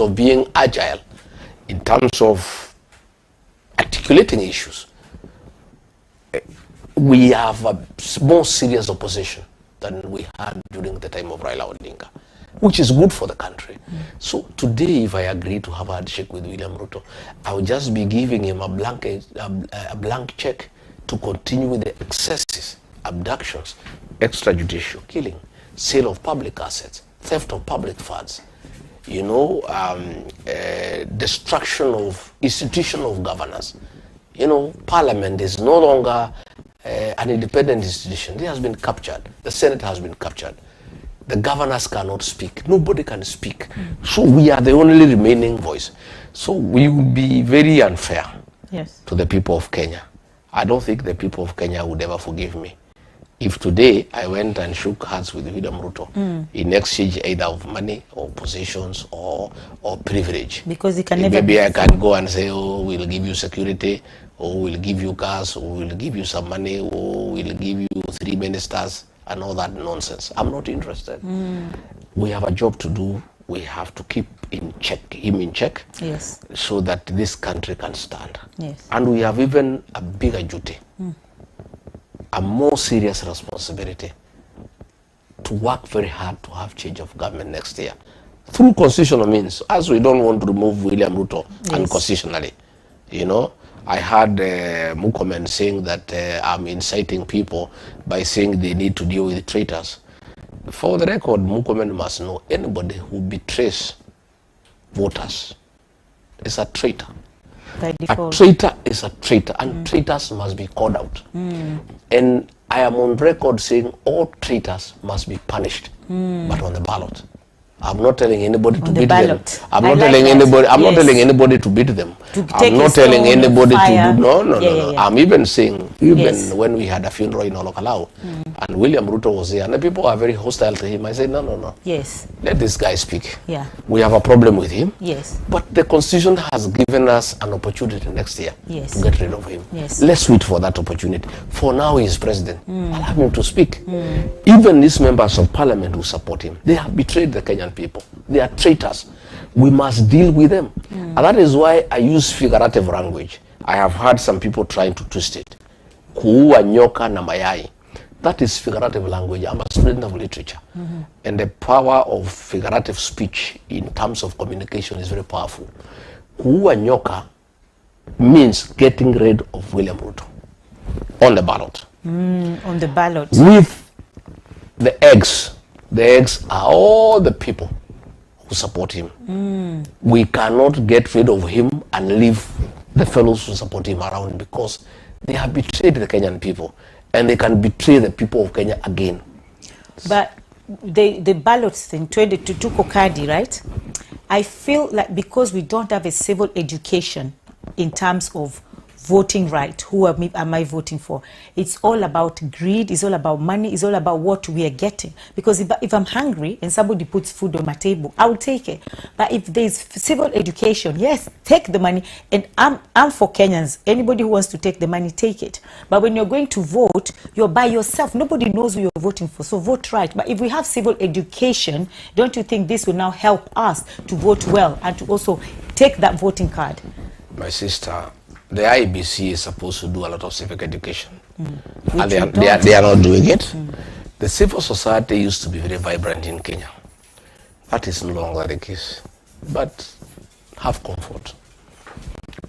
of being agile, in terms of articulating issues, we have a more serious opposition than we had during the time of Raila Odinga, which is good for the country. So today, if I agree to have a handshake with William Ruto, I will just be giving him a blank check to continue with the excesses, abductions, extrajudicial killing, sale of public assets, theft of public funds, you know, destruction of institutional governance. You know, Parliament is no longer an independent institution. It has been captured. The Senate has been captured. The governors cannot speak. Nobody can speak. So we are the only remaining voice. So we will be very unfair to the people of Kenya. I don't think the people of Kenya would ever forgive me if today I went and shook hands with William Ruto in exchange either of money or positions or privilege. Because he can never maybe I can go and say, oh, we'll give you security, or we'll give you cars, or we'll give you some money, or we'll give you 3 ministers and all that nonsense. I'm not interested. We have a job to do. We have to keep him in check, so that this country can stand. And we have even a bigger duty, a more serious responsibility to work very hard to have change of government next year through constitutional means, as we don't want to remove William Ruto unconstitutionally. You know, I heard Mukomen saying that I'm inciting people by saying they need to deal with traitors. For the record, Mukomen must know anybody who betrays voters is a traitor. A traitor is a traitor, and traitors must be called out. And I am on record saying all traitors must be punished, but on the ballot. I'm not telling anybody to beat them. I'm not telling anybody. I'm not telling anybody to beat them. I'm not telling anybody to do. No. I'm even saying, when we had a funeral in Olokalao, and William Ruto was there, and the people are very hostile to him. I said, no. Let this guy speak. We have a problem with him. But the Constitution has given us an opportunity next year to get rid of him. Let's wait for that opportunity. For now, he is president. Allow him to speak. Even these members of parliament who support him, they have betrayed the Kenyan people. They are traitors. We must deal with them. And that is why I use figurative language. I have heard some people trying to twist it. Kuua nyoka na mayai. That is figurative language. I'm a student of literature. And the power of figurative speech in terms of communication is very powerful. Kuua nyoka means getting rid of William Ruto on the ballot. On the ballot. With the eggs. The eggs are all the people who support him. We cannot get rid of him and leave the fellows who support him around, because they have betrayed the Kenyan people, and they can betray the people of Kenya again. But the ballots thing, to Kokadi, right? I feel like because we don't have a civil education in terms of voting right, who am I voting for? It's all about greed, it's all about money, it's all about what we are getting. Because if I'm hungry and somebody puts food on my table, I'll take it. But if there's civil education, yes, take the money. And I'm for Kenyans. Anybody who wants to take the money, take it. But when you're going to vote, you're by yourself. Nobody knows who you're voting for, so vote right. But if we have civil education, don't you think this will now help us to vote well and to also take that voting card? My sister, the IBC is supposed to do a lot of civic education, and they are not doing it. The civil society used to be very vibrant in Kenya. That is no longer the case. But have comfort.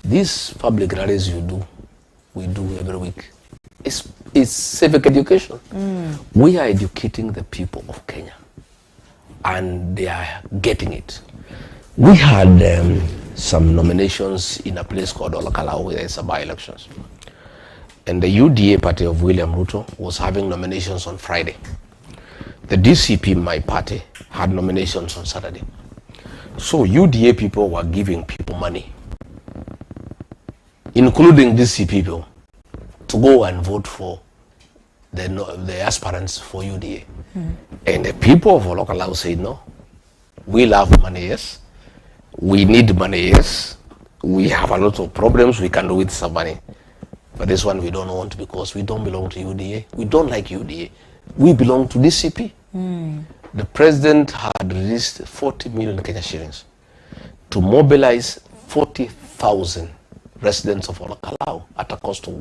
These public rallies we do every week, is civic education. We are educating the people of Kenya, and they are getting it. We had some nominations in a place called Olokalao, where there's by-elections. And the UDA party of William Ruto was having nominations on Friday. The DCP, my party, had nominations on Saturday. So UDA people were giving people money, including DC people, to go and vote for the aspirants for UDA. And the people of Olokalao said, no, we love money, yes. We need money, yes. We have a lot of problems we can do with some money. But this one we don't want, because we don't belong to UDA. We don't like UDA. We belong to DCP. The president had released 40 million Kenya shillings to mobilize 40,000 residents of Olakalau at a cost of